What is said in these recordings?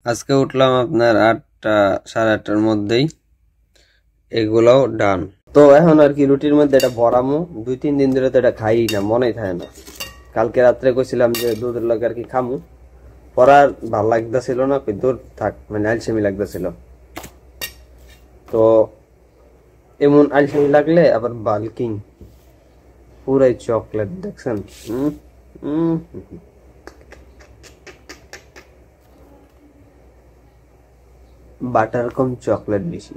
আজকে উঠলাম আপনার 8টা 8:30টার মধ্যেই, এগুলোও ডান। তো এখন আর কি রুটির মধ্যে এটা ভরামো, 2-3 দিন ধরে তো এটা খাই না, মনেই থাকে না। কালকে রাত্রে কইছিলাম যে দুধের লগে আর কি খামু, পড়ার ভাল লাগতেছিল না, দূর থাক, মানে আলসেমি লাগতেছিল। তো এমন আলসেমি লাগলে আবার বাল্কিং পুরাই চকলেট দেখছেন। বাটার কম চকলেট বেশি,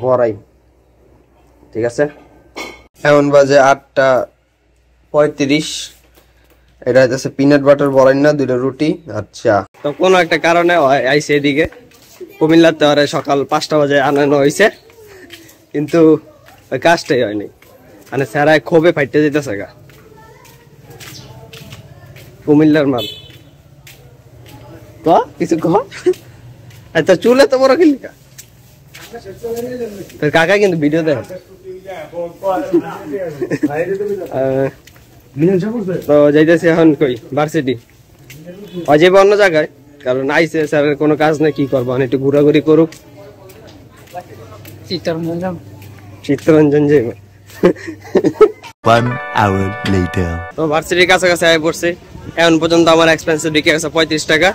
বড়াই। ঠিক আছে, এখন বাজে 8:35। এটা হচ্ছে পিনাট বাটার বড়াই না, 2টা রুটি। আচ্ছা, তো কোনো একটা কারণে আইসে এদিকে কুমিল্লাতে ওরে সকাল 5টা বাজে আনানো হয়েছে, কিন্তু ওই কাজটাই হয়নি। মানে স্যারায় ক্ষোভে ফাইটে যেতেছে গা, কুমিল্লার মাল। কিছু কহ, আচ্ছা চুলে তো বড় কিনলি তোর কাকা কিন্তু ভিডিও দেয়। তো যাইতেছি এখন কই ভার্সিটি, অজীব অন্য জায়গায়, কারণ আইসে স্যারের কোনো কাজ নেই, কি করবো একটু ঘোরাঘুরি করুক। চিত্তরঞ্জন যে তো ভার্সিটির কাছাকাছি আয় পড়ছে। এখন পর্যন্ত আমার এক্সপেন্সিভ ঢুকে গেছে 35 টাকা।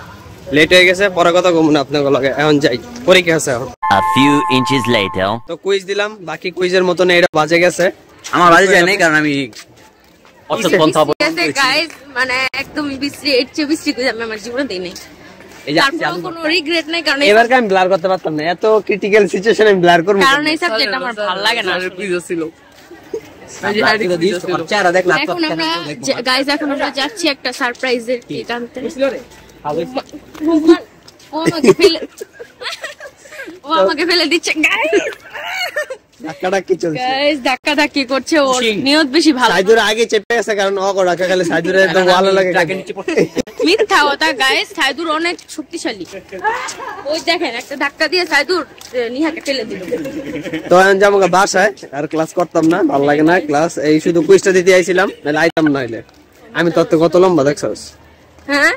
লেট হয়ে গেছে, পরে কথা কমুন আপনাকে লগে। এখন যাই, পরীক্ষা আছে এখন। A few inches later. তো কুইজ দিলাম, বাকি কুইজের মতন এটা বাজে গেছে। আমার বাজে যায় নাই, কারণ আমি গাইস মানে একদম বিশ্রী, এর চেয়ে বিশ্রী কুইজ আমি আমার জীবনে দেই নাই। তারপরেও কোনো রিগ্রেট নাই, কারণ এবার আমি ব্লার করতে পারতাম না, এত ক্রিটিক্যাল সিচুয়েশনে আমি ব্লার করব, কারণ এই সাবজেক্ট আমার ভালো লাগে না। কুইজ ছিল এখন আমরা গাইস এখন আমরা যাচ্ছি একটা সারপ্রাইজের কেক আনতে। ও আমাকে ফেলে দিচ্ছে গাইস, ধাক্কাধাক্কি চলছে। গাইস ধাক্কাধাক্কি করছে, ওর নিয়ত বেশি ভালো। সাইদুর আগে চেপে গেছে, কারণ ও রাখা গেলে সাইদুরের একদম ভালো লাগে। মিথ্যা কথা গাইস, সাইদুর অনেক শক্তিশালী। ওই দেখেন একটা ধাক্কা দিয়ে সাইদুর নিহাকে ফেলে দিল। তো এখন যাবো বাসায়, আর ক্লাস করতাম না, ভালো লাগে না ক্লাস। এই শুধু কুইজটা দিতে আইছিলাম, নাহলে আইতাম না। হইলে আমি তত কত লম্বা দেখছস? হ্যাঁ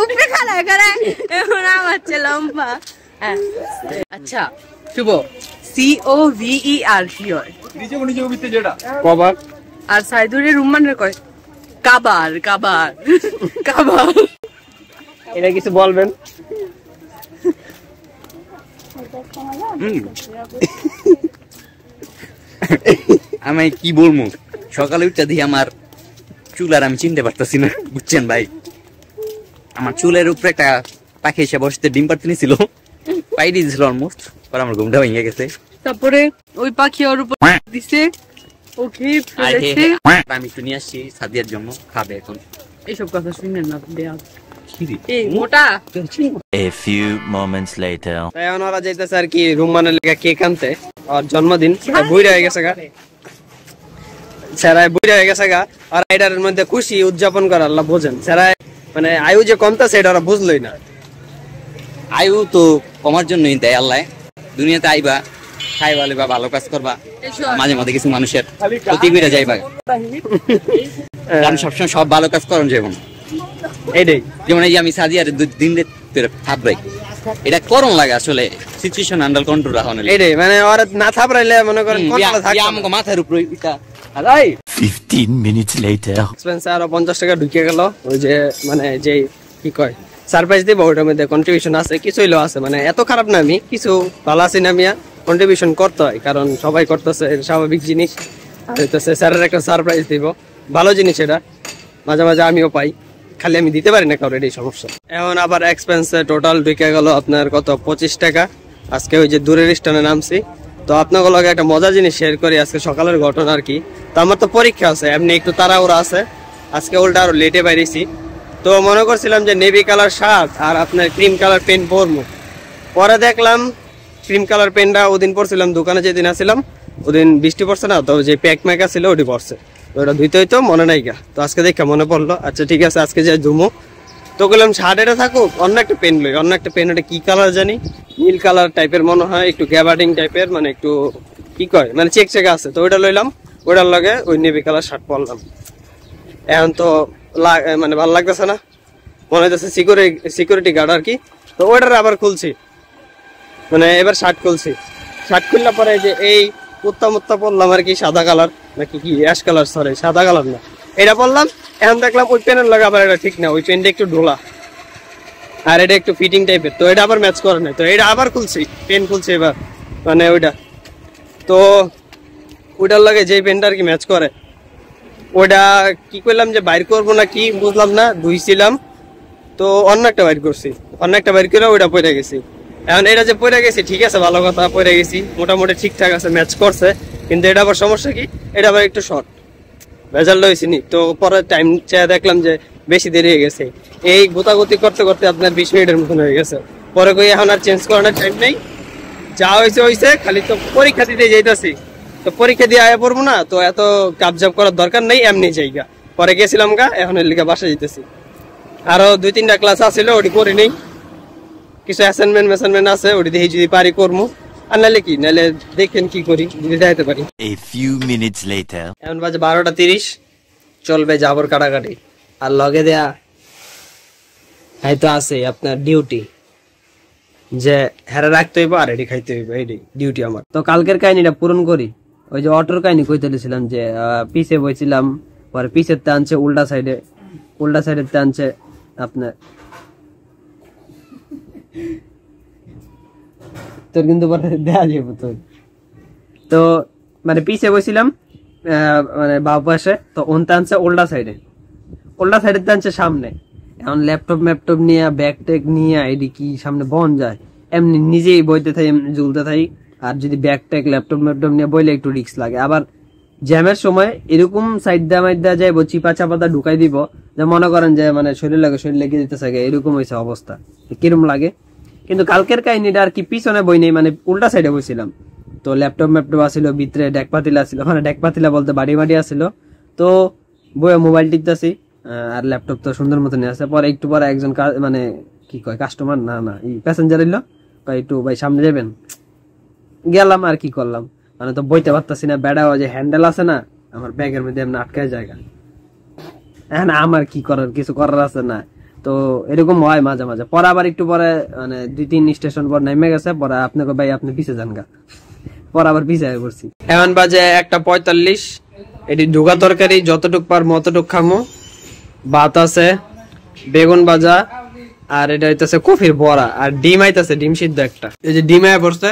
উপরে খাড়া করে এখন আমার চেয়ে লম্বা। আচ্ছা শুভ, COVER কি হয়? কবার আর সাইদুরের রুম্মানের কয় কাবার কাবার কাবার। এটা কিছু বলবেন? আমি কি বলবো, সকালে উঠতে দেখি আমার চুল আর আমি চিনতে পারতেছি না, বুঝছেন ভাই। আমার চুলের উপরে একটা পাখি এসে বসতে ডিম পাড়তে নিয়েছিল, পাই দিয়েছিল অলমোস্ট, পর আমার ঘুমটা ভেঙে গেছে। তারপরে ওই পাখি ওর উপর দিছে, ও খেয়ে ফেলেছে। আমি একটু নিয়ে আসছি সাদিয়ার জন্য, খাবে এখন। এইসব কথা শুনেন না দেয়া। এই মোটা। A few moments later. এখন ওরা যাইতেছে আর কি রুমানের লেগে কেক আনতে, আর জন্মদিন। বুইড়া হয়ে গেছে গা, সেরাই বুইড়া হয়ে গেছে গা। আর এটার মধ্যে খুশি উদযাপন করা আল্লাহ বোঝেন। সেরাই মানে আয়ু যে কমতেছে এটা ওরা বুঝলোই না। আয়ু তো কমার জন্যই দেয় আল্লাহ। দুনিয়াতে আইবা, খাইবা লইবা, ভালো কাজ করবা, মাঝে মাঝে কিছু মানুষের ক্ষতি করে যাইবা। কারণ সবসময় সব ভালো কাজ করুন যেমন এইটাই, যেমন এই যে আমি সাদিয়ার 2 দিন থাপড়াই, এটা করণ লাগে আসলে সিচুয়েশন আন্ডার কন্ট্রোল রাখা। এইটাই মানে ওরা না থাপড়াইলে মনে করেন আমাকে মাথার উপরে 15 minutes later. এক্সপেন্স আরো 50 টাকা ঢুকে গেল। ওই যে মানে যে কি কয় সারপ্রাইজ দিব, ওটার মধ্যে কন্ট্রিবিউশন আছে, কিছু হইলো আছে। মানে এত খারাপ না আমি, কিছু ভালো আছি না মিয়া, কন্ট্রিবিউশন করতে হয়, কারণ সবাই করতেছে, স্বাভাবিক জিনিস। আর হইতেছে স্যারের একটা সারপ্রাইজ দিব, ভালো জিনিস এটা, মাঝে মাঝে আমিও পাই, খালি আমি দিতে পারি না কারণ এটাই সমস্যা। এখন আবার এক্সপেন্সে টোটাল ঢুকে গেল আপনার কত 25 টাকা। আজকে ওই যে দূরের স্থানে নামছি। তো আপনাকে লগে একটা মজার জিনিস শেয়ার করি, আজকে সকালের ঘটনা আর কি। তো আমার তো পরীক্ষা আছে, এমনি একটু তাড়াহুড়া আছে, আজকে উল্টা আরো লেটে বাইরেছি। তো মনে করছিলাম যে নেভি কালার শার্ট আর আপনার ক্রিম কালার পেন পরবো, পরে দেখলাম ক্রিম কালার পেনটা ওদিন পরছিলাম দোকানে, যেদিন আসছিলাম ওদিন বৃষ্টি পড়ছে না, তো যে প্যাক ম্যাকা ছিল ওটি পড়ছে, ওটা ধুইতে হইতো মনে নাই গা। তো আজকে দেখা মনে পড়লো, আচ্ছা ঠিক আছে আজকে যাই ধুমো। তো বললাম শার্ট এটা থাকুক, অন্য একটা পেন লই। অন্য একটা পেন, এটা কি কালার জানি, নীল কালার টাইপের মনে হয়, একটু গ্যাবার্ডিং টাইপের, মানে একটু কি কয় মানে চেক চেক আছে। তো ওইটা লইলাম, ওইটার লগে ওই নেভি কালার শার্ট পরলাম। এখন তো মানে ভালো লাগতেছে না, মনে হচ্ছে সিকিউরিটি গার্ড আর কি। তো ওইটার আবার খুলছি, মানে এবার শার্ট খুলছি। শার্ট খুললে পরে যে এই কুত্তা পরলাম আর কি, সাদা কালার নাকি কি অ্যাশ কালার, সরি সাদা কালার না, এটা পরলাম। এখন দেখলাম ওই প্যান্টের লাগে আবার এটা ঠিক না, ওই প্যান্টটা একটু ঢোলা আর এটা একটু ফিটিং টাইপের, তো এটা আবার ম্যাচ করে না। তো এটা আবার খুলছি, পেন খুলছি এবার, মানে ওইটা তো ওইটার লাগে যেই পেনটা আর কি ম্যাচ করে, ওইটা কি করলাম যে বাইর করবো না কি বুঝলাম না, ধুইছিলাম তো অন্য একটা বাইর করছি, অন্য একটা বাইর করে ওইটা পরে গেছি। এখন এটা যে পরে গেছি ঠিক আছে, ভালো কথা, পরে গেছি মোটামুটি ঠিকঠাক আছে, ম্যাচ করছে। কিন্তু এটা আবার সমস্যা কি, এটা আবার একটু শর্ট রেজাল্ট হয়েছে নি। তো পরে টাইম চেয়ে দেখলাম যে বেশি দেরি হয়ে গেছে, এই গোতাগুতি করতে করতে আপনার 20 মিনিটের মতন হয়ে গেছে। পরে কই এখন আর চেঞ্জ করানোর টাইম নেই, যা হয়েছে খালি তো পরীক্ষা দিতে যাইতেছি, তো পরীক্ষা দিয়ে আয়া পড়বো না, তো এত কাবজাব করার দরকার নেই, এমনি জায়গা। পরে গেছিলাম গা, এখন এর লিগে বাসা যেতেছি। আরো 2-3টা ক্লাস আছিল, ওটি করি নেই, কিছু অ্যাসাইনমেন্ট আছে, ওটি দেখি যদি পারি করবো, আর নাহলে কি, নাহলে দেখেন কি করি, যদি যাইতে পারি। A few minutes later. এখন বাজে 12:30, চলবে জাবর কাটাকাটি। আর লগে দেয়া হয়তো আছে আপনার ডিউটি, যে হেরা রাখতে হইব আর এটি খাইতে হইব, এই ডিউটি আমার। তো কালকের কাহিনীটা পূরণ করি। ওই যে অটোর কাহিনী কইতেছিলাম যে পিছে বইছিলাম, পরে পিছের টানছে উল্টা সাইডের টানছে আপনার, তোর কিন্তু দেয়া যাবে তোর। তো মানে পিছে বইছিলাম মানে বাম পাশে, তো ওন টানছে উল্টা সাইডের টানছে সামনে। এখন ল্যাপটপ নিয়ে ব্যাগ ট্যাগ নিয়ে এটি কি সামনে বন যায়, এমনি নিজেই বইতে থাকি, এমনি ঝুলতে থাকি। আর যদি ব্যাগ ট্যাগ ল্যাপটপ নিয়ে বইলে একটু রিস্ক লাগে। আবার জ্যামের সময় এরকম সাইড দা যাইব, চিপা চাপাতা ঢুকাই দিব, যে মনে করেন যে মানে শরীর লেগে যেতে থাকে, এরকম হয়েছে অবস্থা, কিরম লাগে। কিন্তু কালকের কাহিনীটা আর কি পিছনে বই নেই, মানে উল্টা সাইডে বইছিলাম। তো ল্যাপটপ আসিল, ভিতরে ডেক পাতিলা আসিল, মানে ডেক পাতিলা বলতে বাড়ি আসিল। তো বইয়ে মোবাইল টিপতেছি, আর ল্যাপটপ তো সুন্দর মতনই আছে। পরে একটু পরে একজন মানে কি কয় কাস্টমার না এই প্যাসেঞ্জার এলো, একটু ভাই সামনে যাবেন, গেলাম। আর কি করলাম, মানে তো বইতে পারতাছি না, বেড়া যে হ্যান্ডেল আছে না আমার ব্যাগের মধ্যে এমনি আটকায় জায়গা। এখন আমার কি করার, কিছু করার আছে না। তো এরকম হয় মাঝে মাঝে। পরে আবার একটু পরে মানে 2-3 স্টেশন পর নেমে গেছে, পরে আপনাকে ভাই আপনি পিছে যান গা, পরে আবার পিছে পড়ছি। এখন বাজে 1:45, এটি ঢুকা তরকারি যতটুক পারবো অতটুক খামো। ভাত আছে, বেগুন ভাজা, আর এটা হইতেছে কফির বড়া, আর ডিম আইতেছে, ডিম সিদ্ধ একটা। এই যে ডিম আয় পড়ছে,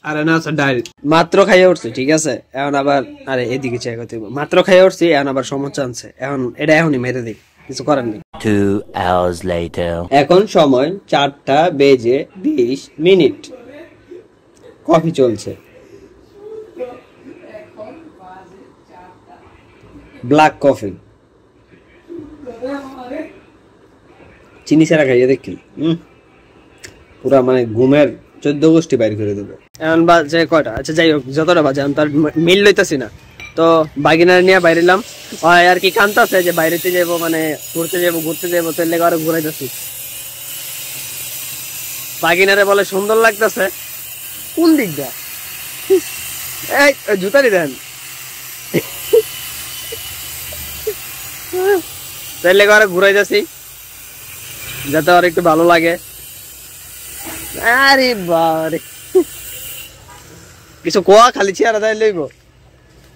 আর এনে আছে ডাল। মাত্র খাইয়ে উঠছি, ঠিক আছে। এখন আবার আরে এদিকে চাই কথা, মাত্র খাইয়ে উঠছি, এখন আবার সমস্যা আনছে। এখন এটা এখনই মেরে দিই, কিছু করার নেই। 2 hours later. এখন সময় 4:20, কফি চলছে, ব্ল্যাক কফি, চিনি ছাড়া খাইয়ে দেখি পুরা মানে ঘুমের 14 গোষ্ঠী বাইর করে দেবে। এখন বাজে কয়টা, আচ্ছা যাই হোক, যতটা বাজে আমি তার মিল লইতেছি না। তো বাগিনার নিয়ে বাইরেলাম, আর কি কান্তাছে যে বাইরেতে যাবো, মানে ঘুরতে যাবো, তো লেগে আরো ঘুরাইতেছি। বাগিনারে বলে সুন্দর লাগতেছে, কোন দিকটা, এই জুতারি দেন, তাই লেগে আরো ঘুরাইতেছি যাতে আর একটু ভালো লাগে। আরে বারে কিছু কোয়া, খালি চেয়ারা তাই লইব,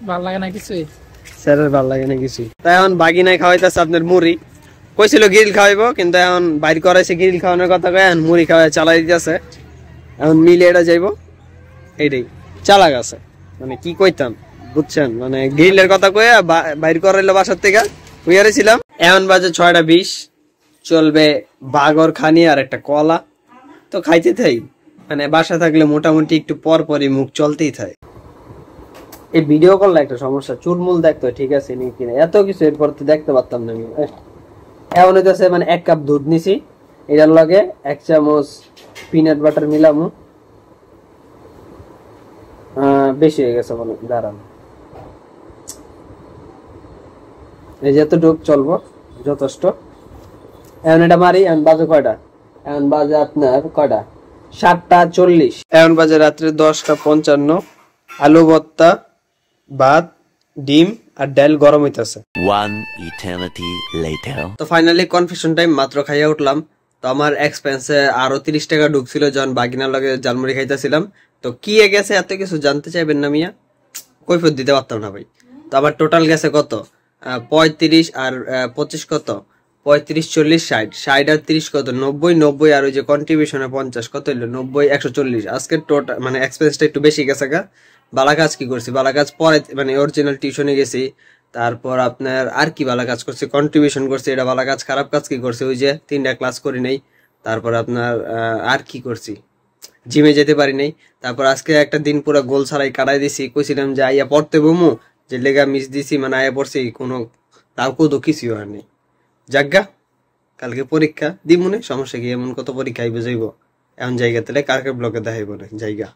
ভাল লাগে না কিছুই, স্যারের ভাল লাগে না কিছু। তাই এখন বাগিনায় খাওয়াইতেছে আপনার মুড়ি, কইছিল গ্রিল খাওয়াইবো, কিন্তু এখন বাইর করাইছে গ্রিল খাওয়ানোর কথা কয়ে, এখন মুড়ি খাওয়াই চালাই দিতেছে। এখন মিলে এটা যাইবো, এইটাই চালাক আছে, মানে কি কইতাম বুঝছেন, মানে গ্রিলের কথা কয়ে বাইর করাইলো বাসার থেকে, বুঝারে ছিলাম। এখন বাজে 6:20, চলবে বাগর খানি আর একটা কলা। তো খাইতে থাই, মানে বাসা থাকলে মোটামুটি একটু পরপরই মুখ চলতেই থাকে। এই ভিডিও করলে একটা সমস্যা, চুলমুল দেখতো ঠিক আছে নি কিনা, এত কিছু এরপর তো দেখতে পারতাম না আমি। এমন হইতেছে মানে 1 কাপ দুধ নিছি, এটার লগে 1 চামচ পিনাট বাটার মিলামু, বেশি হয়ে গেছে বলে, দাঁড়ান, এই যে এতটুক চলবো যথেষ্ট। এখন এটা মারি। এখন বাজে কয়টা, এখন বাজে আপনার কয়টা, 7:40। এখন বাজে রাত্রে 10:55। আলু ভর্তা, ভাত, ডিম আর ডাল গরম হইতাছে। One eternity later. তো ফাইনালি কনফিউশন টাইম মাত্র খাইয়া উঠলাম। তো আমার এক্সপেন্সে আরো 30 টাকা ঢুকছিল যখন বাগিনার লগে জালমুড়ি খাইতেছিলাম। তো কি গেছে এত কিছু জানতে চাইবেন না মিয়া, কৈফিয়ত দিতে পারতাম না ভাই। তো আবার টোটাল গেছে কত, 35 আর 25 কত, 35 40 60, 60 আর 30 কত, 90, 90 আর ওই যে কন্ট্রিবিউশনে 50 কত হইলো, 90 140। আজকে টোটাল মানে এক্সপেন্সটা একটু বেশি গেছে গা। বালা কাজ কি করছি, বালা কাজ পরে মানে অরিজিনাল টিউশনে গেছি, তারপর আপনার আর কি বালা কাজ করছি, কন্ট্রিবিউশন করছি, এটা বালা কাজ। খারাপ কাজ কি করছি, ওই যে 3টা ক্লাস করি নাই। তারপর আপনার আর কি করছি, জিমে যেতে পারি নাই। তারপর আজকে একটা দিন পুরো গোল ছাড়াই কাটাই দিছি, কইছিলাম যে আইয়া পড়তে বমু, যে লেগা মিস দিছি, মানে আইয়া পড়ছি কোনো তাও কোদো কিছুই হয়নি। জাগা কালকে পরীক্ষা দিমুনে, সমস্যা কি, এমন কত পরীক্ষা আইবে যাইব, এমন জায়গা তাহলে কালকে ব্লকে দেখাইব না জায়গা।